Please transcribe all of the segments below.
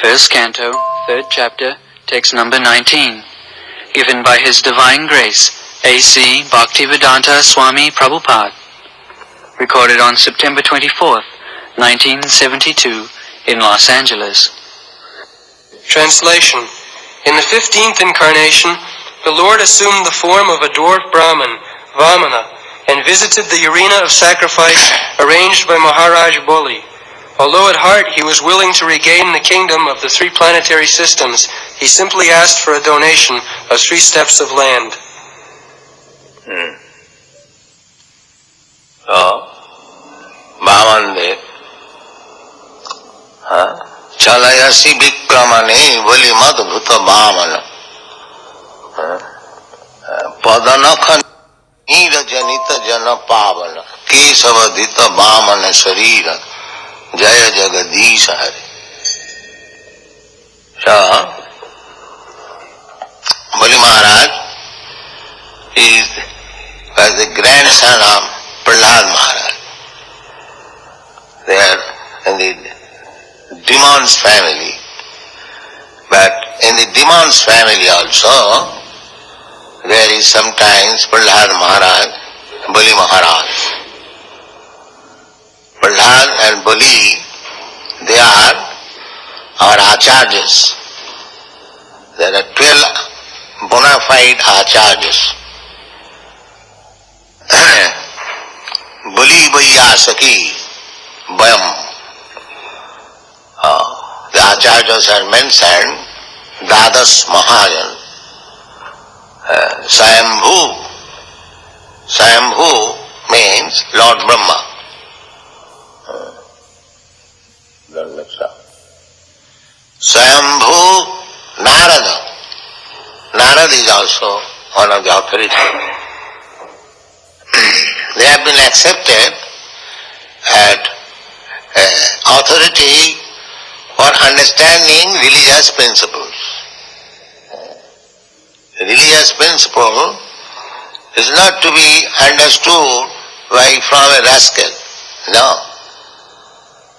First Canto, Third Chapter, Text number 19, given by His Divine Grace, A.C. Bhaktivedanta Swami Prabhupada, recorded on September 24th, 1972, in Los Angeles. Translation. In the 15th incarnation, the Lord assumed the form of a dwarf Brahmin, Vamana, and visited the arena of sacrifice arranged by Maharaj Boli. Although at heart he was willing to regain the kingdom of the three planetary systems, he simply asked for a donation of 3 steps of land. Vamande Chalayasi Vikramane Valimad Bhuta Vamana Padanakha Nira Janita Jana Pavana Kesavadita Vamana Sharira Jaya Jagadish Hari. So, Bali Maharaj was the grandson of Prahlad Maharaj. They are in the Demon's family. But in the Demon's family also, there is sometimes Prahlad Maharaj, Bali Maharaj. Prahlad and Bali, they are our acharyas. There are 12 bona fide acharyas. Bali Vaiyasaki Bayam. The acharyas are mentioned, Dadas Mahajan, Swayambhu means Lord Brahma. Swayambhu Narada. Narada is also one of the authorities. They have been accepted as authority for understanding religious principles. Religious principle is not to be understood from a rascal. No.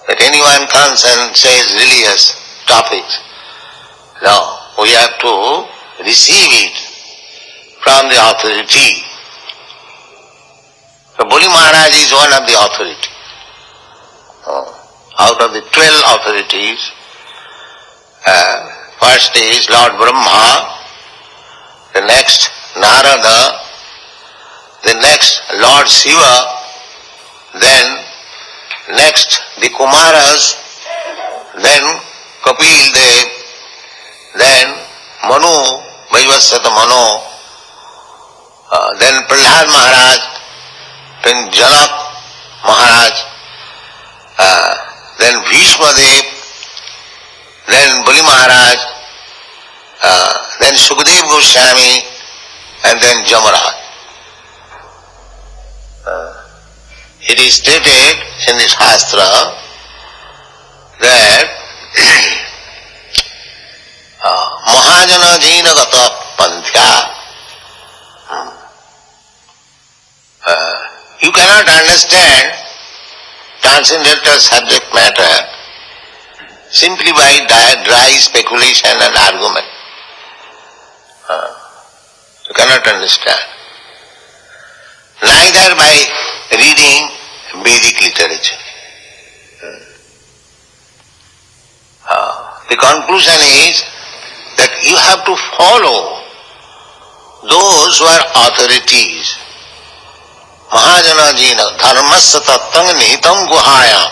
That anyone comes and says religious topics. No. We have to receive it from the authority. So Bali Maharaj is one of the authority. Out of the 12 authorities, first is Lord Brahma, the next Narada, the next Lord Shiva, then next the Kumaras, then Kapil Dev, then Manu, Vaivasvata Manu, then Prahlad Maharaj, then Janak Maharaj, then Bhishma Dev, then Bali Maharaj, then Sukadev Goswami, and then Jamaraj. It is stated in the Shastra that Mahajana Jina Gata Panthya. You cannot understand transcendental subject matter simply by dry speculation and argument. You cannot understand. Neither by reading Vedic literature. The conclusion is that you have to follow those who are authorities. Mahajana Jina Dharmasya Tattang Nihitam Guhaya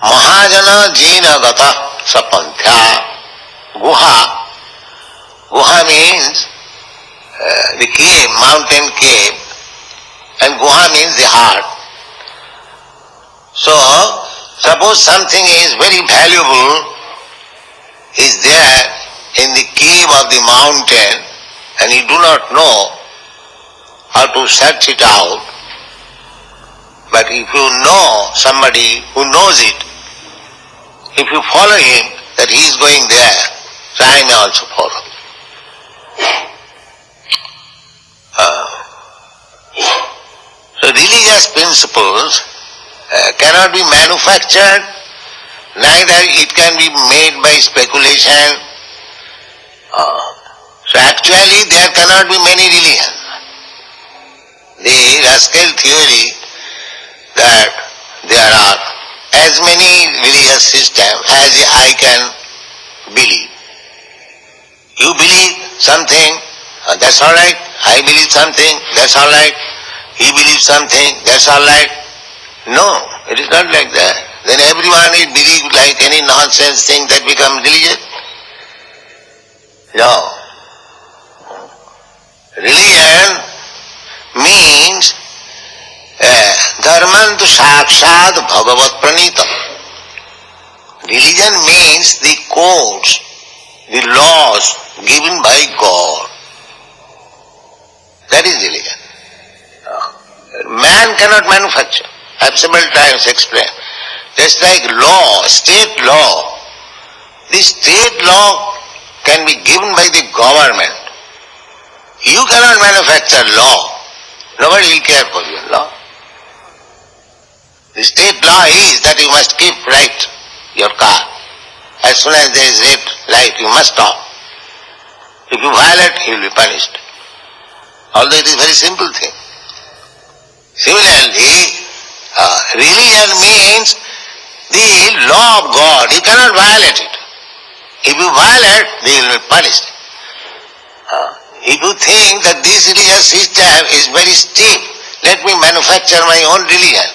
Mahajana Jina Gata Sapanthya. Guha means the cave, mountain cave, and Guha means the heart. So, suppose something is very valuable is there in the cave of the mountain and you do not know how to search it out, but if you know somebody who knows it, if you follow him, that he is going there, so I may also follow. religious principles cannot be manufactured, neither it can be made by speculation. So actually there cannot be many religions. The Rascal theory that there are as many religious systems as I can believe. You believe something, that's all right. I believe something, that's all right. He believes something, that's all right. No, it is not like that. Then everyone will believe like any nonsense thing that becomes religion. No. Religion means dharman tu sakshat bhagavat pranitam. Religion means the codes, the laws given by God. That is religion. Man cannot manufacture. I have several times explained. Just like law, state law. The state law can be given by the government. You cannot manufacture law. Nobody will care for your law. The state law is that you must keep right your car. As soon as there is red light, you must stop. If you violate, you will be punished. Although it is a very simple thing. Similarly, religion means the law of God. You cannot violate it. If you violate, you will be punished. If you think that this religious system is very steep, let me manufacture my own religion.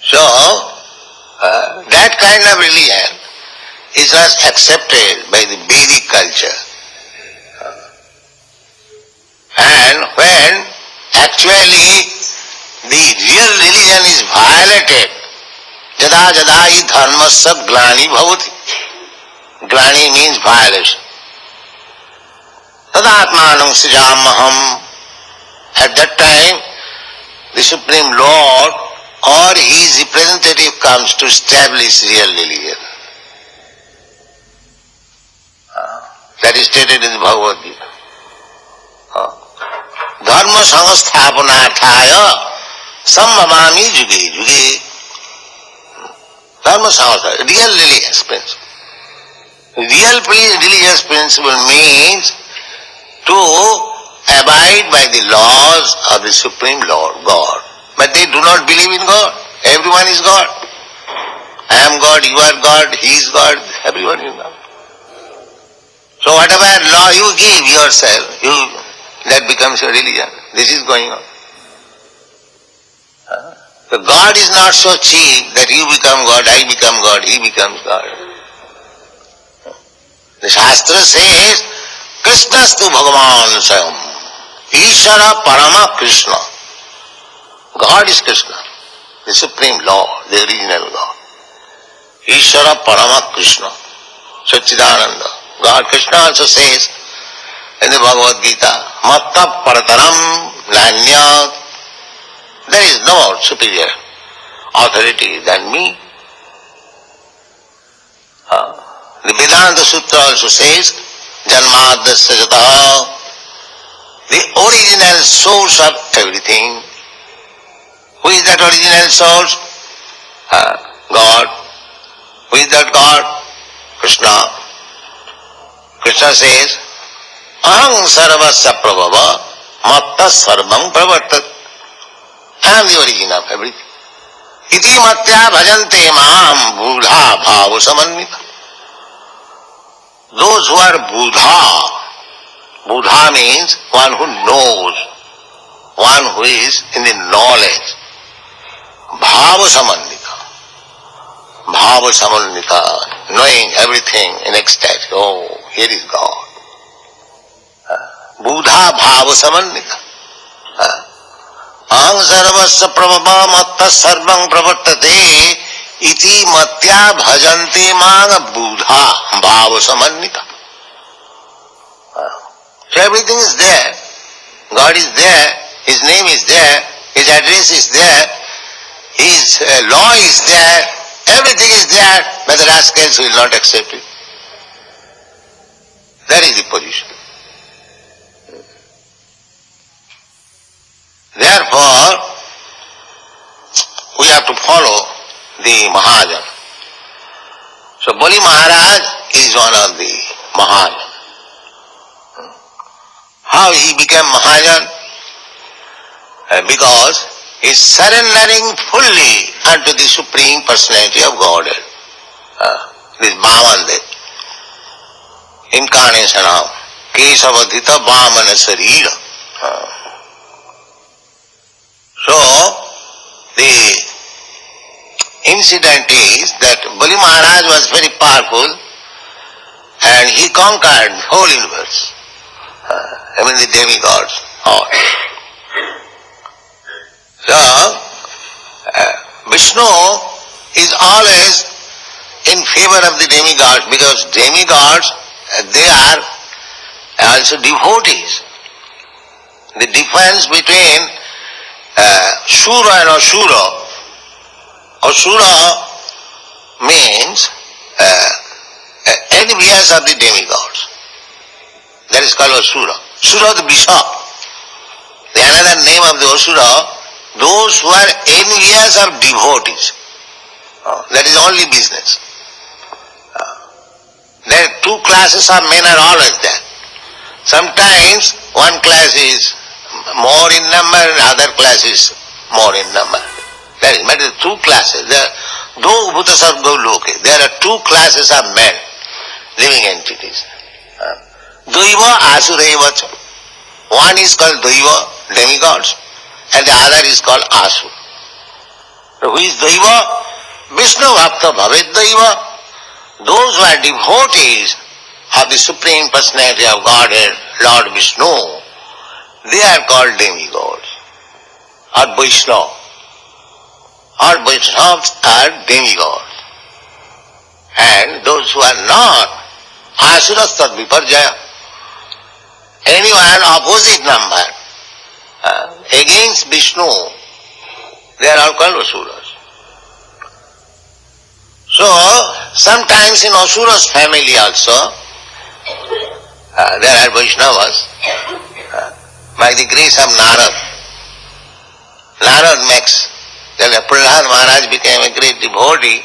So, that kind of religion is not accepted by the Vedic culture. And when actually the real religion is violated, jada jada hi dharmasya glani bhavati. Glani means violation. Tadatmanam srijamaham. At that time, the Supreme Lord or his representative comes to establish real religion. That is stated in the Bhagavad Gita. Dharma samasthapanarthaya samvamami juge juge. Dharma samasthapanarthaya, real religious principle. Real religious principle means to abide by the laws of the Supreme Lord, God. But they do not believe in God. Everyone is God. I am God, you are God, he is God, everyone is God. So whatever law you give yourself, that becomes your religion. This is going on. So God is not so cheap that you become God, I become God, he becomes God. The Shastra says, Krishnastu Bhagavan Swayam. Ishara Parama Krishna. God is Krishna, the Supreme Lord, the original God. Ishara Parama Krishna. Satchidananda. God, Krishna also says in the Bhagavad Gita, Matta Parataram Nanyat. There is no superior authority than me. The Vedanta Sutra also says, Janmadasya Jataha, the original source of everything. Who is that original source? God. Who is that God? Krishna. Krishna says, Aham sarvasya prabhava matta sarvam pravartat. I am the origin of everything. Iti matya bhajante maham buddha bhava samanvita. Those who are Buddha, Buddha means one who knows, one who is in the knowledge. Bhava samandita. Bhava samandita, knowing everything in ecstasy. Oh, here is God. Buddha bhava samandita. Aham sarvasya prabhava matta sarvam pravartate iti matya bhajante mang buddha bhava samannita. So everything is there. God is there. His name is there. His address is there. His law is there. Everything is there. But the rascals will not accept it. That is the position. have to follow the Mahajan. So Bali Maharaj is one of the Mahajan. How he became Mahajan? Because he is surrendering fully unto the Supreme Personality of Godhead. This Bhavandev, incarnation of Kesavadhita Vamana Sarira. So, the incident is that Bali Maharaj was very powerful and he conquered the whole universe. The demigods all. So, Vishnu is always in favor of the demigods because demigods, they are also devotees. The difference between Shura and Asura, Asura means envious of the demigods. That is called Asura. Asura the bishop. The another name of the Asura, those who are envious of devotees. That is only business. There are two classes of men are always there. Sometimes one class is more in number and other class is more in number. That is, but there are two classes. There are two classes of men, living entities. Daiva Asureva. One is called Daiva, demigods, and the other is called Asur. So who is Daiva? Vishnu Bhakta Bhavet Daiva. Those who are devotees of the Supreme Personality of Godhead, Lord Vishnu, they are called demigods or Vaishnava. All Vaishnavas are demigods. And those who are not, Asuras Tad Viparjaya, anyone opposite number against Vishnu, they are all called Asuras. So, sometimes in Asura's family also, there are Vaishnavas, by the grace of Narad. Narad makes, then Prahlad Maharaj became a great devotee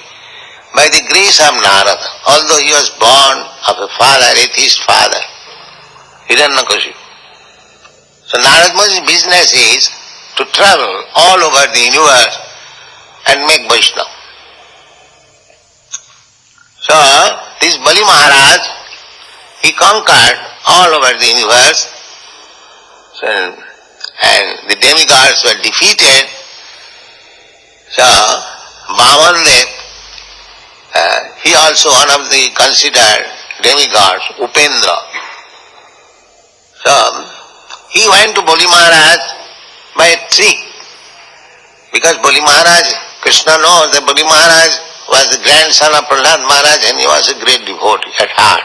by the grace of Narad. Although he was born of a father, atheist father, Hiranyakashipu. So Narad Muni's business is to travel all over the universe and make Vaishnava. So, this Bali Maharaj, he conquered all over the universe, and the demigods were defeated. So, Vamandev, he also one of the considered demigods, Upendra. So, he went to Bali Maharaj by a trick, because Bali Maharaj, Krishna knows that Bali Maharaj was the grandson of Prahlad Maharaj and he was a great devotee at heart.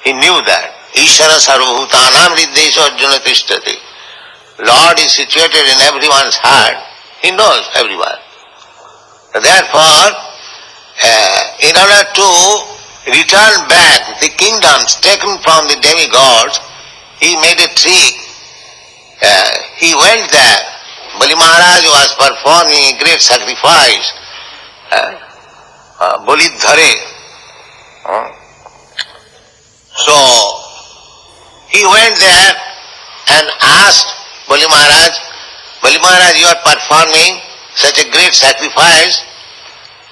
He knew that. Ishara sarvabhutanam riddesha arjuna tishtati. Lord is situated in everyone's heart. He knows everyone. Therefore, in order to return back the kingdoms taken from the demigods, he made a trick. He went there. Bali Maharaj was performing a great sacrifice. Bolidhare. So, he went there and asked Bali Maharaj, you are performing such a great sacrifice.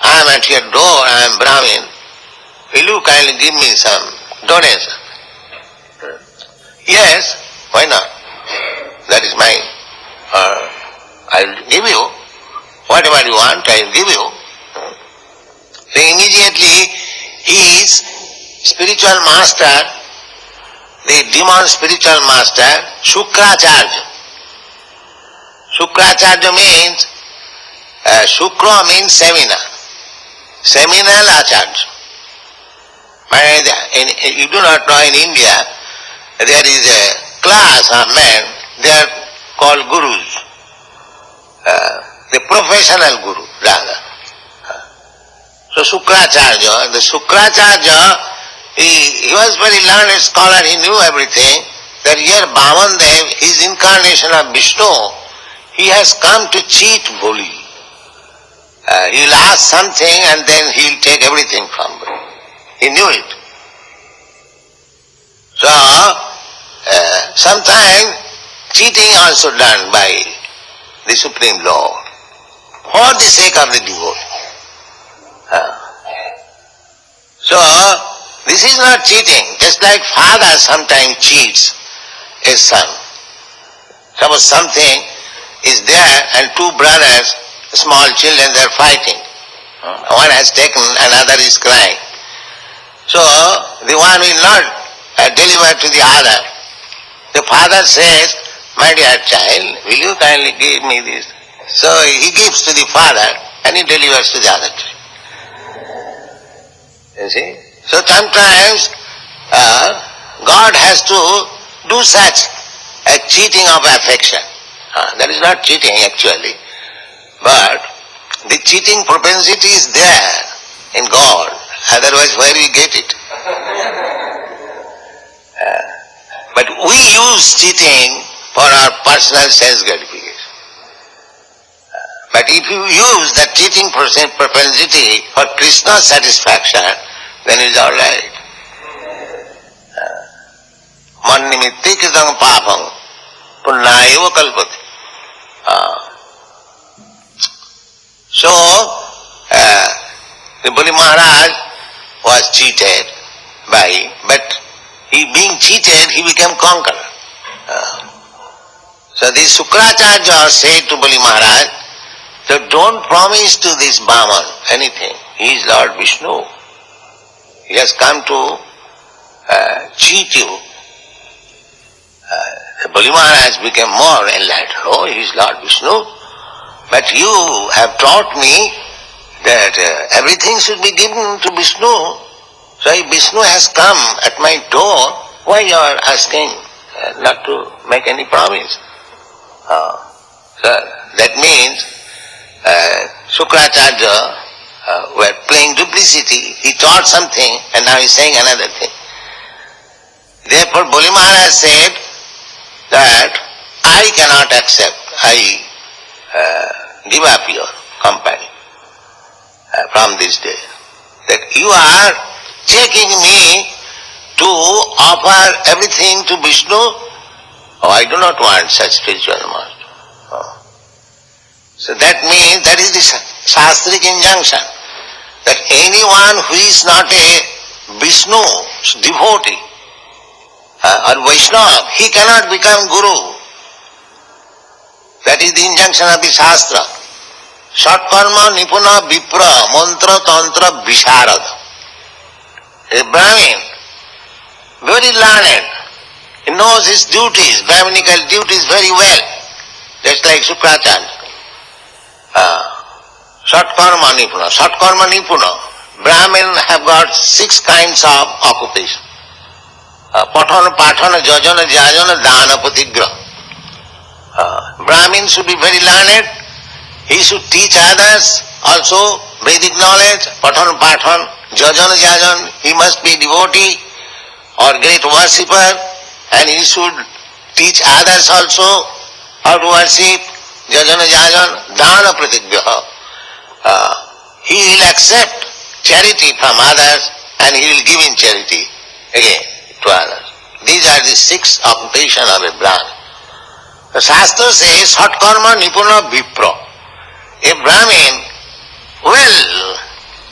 I am at your door, I am Brahmin. Will you kindly give me some donation? Yes, why not? That is mine. I will give you. Whatever you want, I will give you. So immediately his spiritual master, the demon spiritual master, Shukracharya. Shukracharya means, Shukra means seminar. Seminal Acharya. You do not know, in India, there is a class of men, they are called gurus. The professional guru, rather. So Shukracharya, he was very learned scholar, he knew everything, that here Vamandev is incarnation of Vishnu, he has come to cheat Bali. He will ask something and then he will take everything from you. He knew it. So, sometimes cheating also done by the Supreme Lord for the sake of the devotee. So, this is not cheating. Just like father sometimes cheats his son. Suppose something is there and two brothers, small children, they are fighting. One has taken, another is crying. So, the one will not deliver to the other. The father says, "My dear child, will you kindly give me this?" So he gives to the father and he delivers to the other child. You see? So sometimes God has to do such a cheating of affection. That is not cheating actually, but the cheating propensity is there in God. Otherwise, where we get it? But we use cheating for our personal sense gratification. But if you use that cheating propensity for Krishna's satisfaction, then it's all right. Man nimitti kritam papam punnayeva kalpati. So, the Bali Maharaj was cheated but he being cheated, he became conqueror. So this Sukracharya said to Bali Maharaj, so don't promise to this Brahman anything. He is Lord Vishnu. He has come to cheat you. Bali Maharaj became more enlightened. Oh, he is Lord Vishnu. But you have taught me that everything should be given to Vishnu. So if Vishnu has come at my door, why you are asking not to make any promise? So that means Sukracharya were playing duplicity. He taught something and now he is saying another thing. Therefore Bali Maharaj said that I cannot accept, I give up your company from this day. That you are taking me to offer everything to Vishnu. Oh, I do not want such spiritual master. So that means, that is the Shastric injunction, that anyone who is not a Vishnu devotee or Vaishnava, he cannot become Guru. That is the injunction of the Shastra. Satkarma nipuna vipra mantra tantra visharada. A Brahmin, very learned, he knows his duties, Brahminical duties very well, just like Sukracharya. Satkarma nipuna. Satkarma nipuna. Brahmin have got 6 kinds of occupation. Patana, patana, jajana, jajana, dana, patigraha. Brahmin should be very learned. He should teach others also Vedic knowledge, pathan, pathan, jajan, jajan. He must be devotee or great worshipper, and he should teach others also how to worship, jajan, jajan, dana, pratigyaha. He will accept charity from others and he will give in charity again to others. These are the 6 occupations of a Brahmin. The Shastra says, Satkarma nipuna vipra. A Brahmin well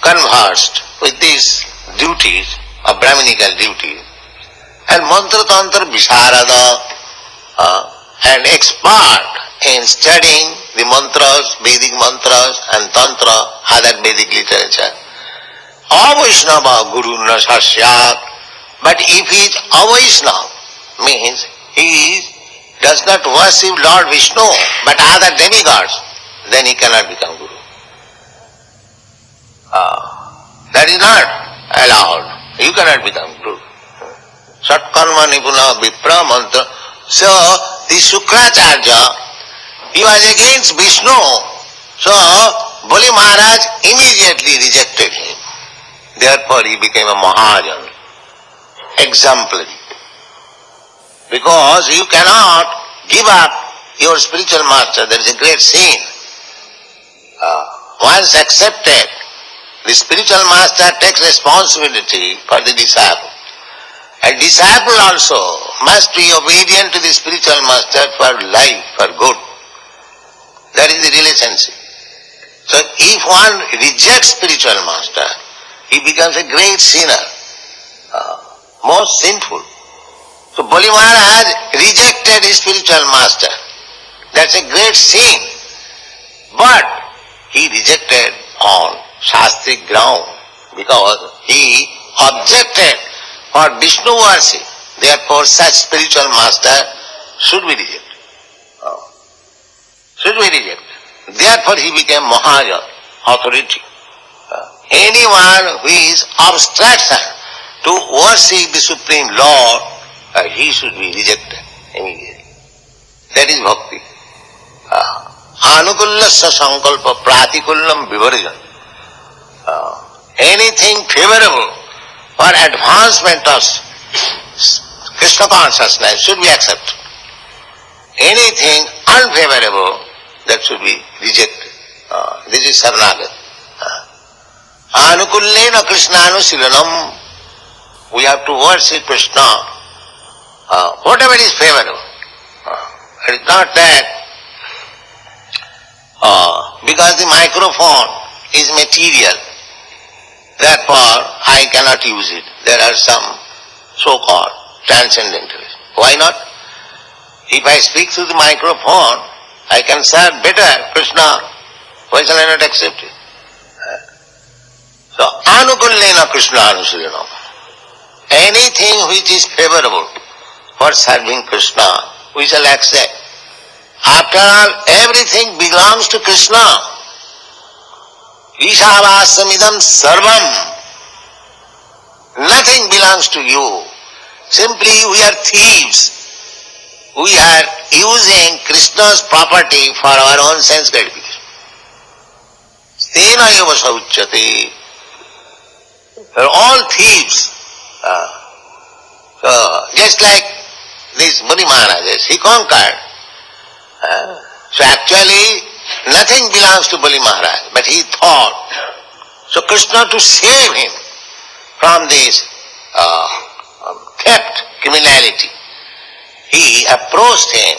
conversed with these duties of Brahminical duties, and mantra tantra visharada, and expert in studying the mantras, Vedic mantras and tantra, other Vedic literature. Avaishnava guru na sasyat. But if he is avaishnava, means he does not worship Lord Vishnu but other demigods, then he cannot become Guru. That is not allowed. You cannot become Guru. Satkarma nipuna vipra mantra. So, the Sukracharya, he was against Vishnu. So, Bali Maharaj immediately rejected him. Therefore, he became a Mahajan, exemplary. Because you cannot give up your spiritual master. There is a great sin. once accepted, the spiritual master takes responsibility for the disciple. A disciple also must be obedient to the spiritual master for life, for good. That is the relationship. So if one rejects spiritual master, he becomes a great sinner, most sinful. So Bali Maharaj rejected his spiritual master. That's a great sin. But he rejected on Shastric ground because he objected for Vishnu worship. Therefore such spiritual master should be rejected. Should be rejected. Therefore he became Mahajan, authority. Anyone who is obstruction to worship the Supreme Lord, he should be rejected immediately. That is bhakti. Anukullasya sankalpa pratikullam vivarjan. Anything favorable for advancement of Krishna consciousness should be accepted. Anything unfavorable, that should be rejected. This is Saranagat. Anukullena Krishnanu. We have to worship Krishna. Whatever is favorable. It is not that because the microphone is material, therefore I cannot use it. There are some so-called transcendentalists. Why not? If I speak through the microphone, I can serve better Krishna. Why shall I not accept it? So, anukullena Krishna anusuyanam. Anything which is favorable for serving Krishna, we shall accept. After all, everything belongs to Krishna. Ishavassamidam sarvam. Nothing belongs to you. Simply we are thieves. We are using Krishna's property for our own sense gratification. Stena eva sauchyate. They are all thieves. So, just like this Muni Maharajas, he conquered. So actually, nothing belongs to Bali Maharaj, but he thought. So Krishna, to save him from this theft, criminality, he approached him.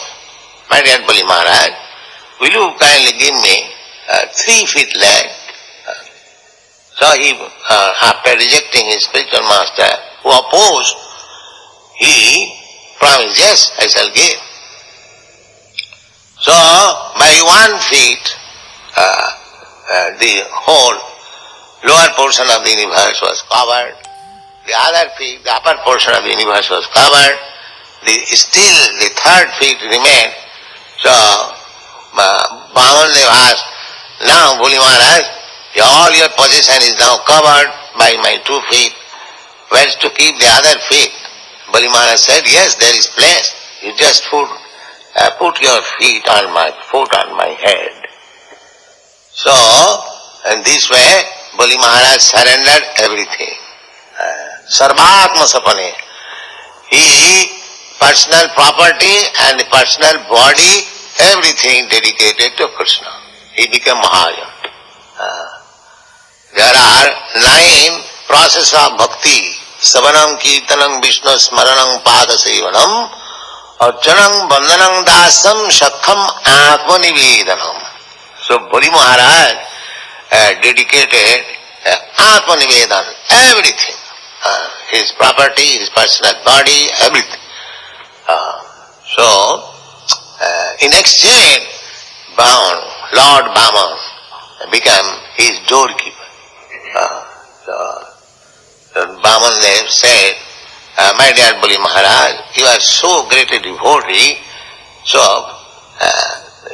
My dear Bali Maharaj, will you kindly give me 3 feet land? So he, after rejecting his spiritual master, who opposed, he promised, yes, I shall give. So, by 1 feet, the whole lower portion of the universe was covered. The other feet, the upper portion of the universe was covered. Still the 3rd feet remained. So, Bhamandev asked, now Bali Maharaj, all your possession is now covered by my 2 feet. Where is to keep the other feet? Bali Maharaj said, yes, there is place. You just put your feet on my foot on my head. So, in this way, Bali Maharaj surrendered everything. Sarvatma sapane. He, personal property and personal body, everything dedicated to Krishna. He became Mahajan. There are 9 processes of bhakti. Savanam, Kirtanam, Vishnu, Smaranam, Padasevanam, Archanam, Bandhanam, Dasam, Shakham, Atmanivedanam. So Bali Maharaj dedicated Atmanivedan, everything. His property, his personal body, everything. So, in exchange, Lord Bhaman became his doorkeeper. So Bhamandev said, my dear Bali Maharaj, you are so great a devotee, so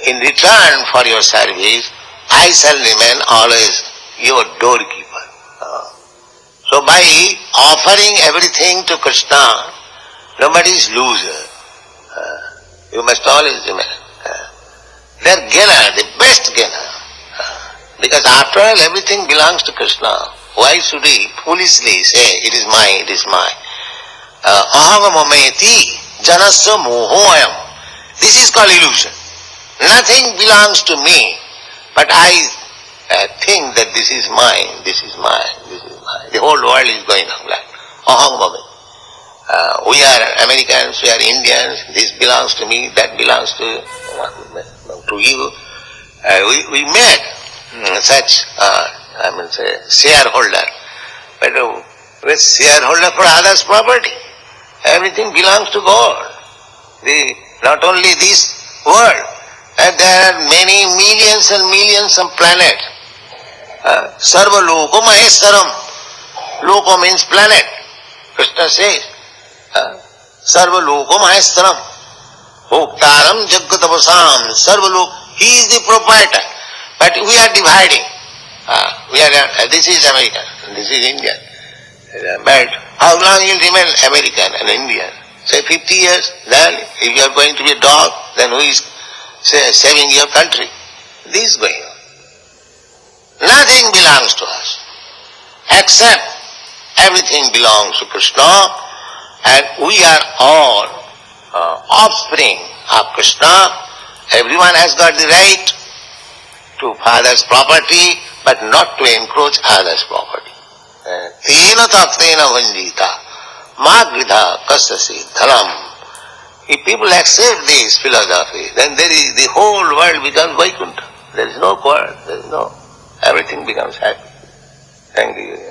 in return for your service, I shall remain always your doorkeeper. So by offering everything to Krishna, nobody is loser. You must always remain. They are gainer, the best gainer. Because after all, everything belongs to Krishna. Why should he foolishly say, it is mine, it is mine? Ahagamameti janasya mohoyam. This is called illusion. Nothing belongs to me, but I think that this is mine, this is mine, this is mine. The whole world is going on like aham bhave. We are Americans, we are Indians, this belongs to me, that belongs to you. We made such, shareholder, but with shareholder for others' property. Everything belongs to God. Not only this world, and there are many millions and millions of planets. Sarva loko maheshwaram. Loko means planet. Krishna says, Sarva loko maheshwaram. Bhoktaram jaggatavasam. Sarva loko. He is the proprietor. But we are dividing. This is American, this is Indian. But how long you will remain American and Indian? Say 50 years, then if you are going to be a dog, then who is saving your country? This is going on. Nothing belongs to us, except everything belongs to Krishna, and we are all offspring of Krishna. Everyone has got the right to father's property, but not to encroach others' property. Tena taktena vanjita, magridha kasasi dharam. If people accept this philosophy, then the whole world becomes Vaikuntha. There is no quarrel, there is no, everything becomes happy. Thank you.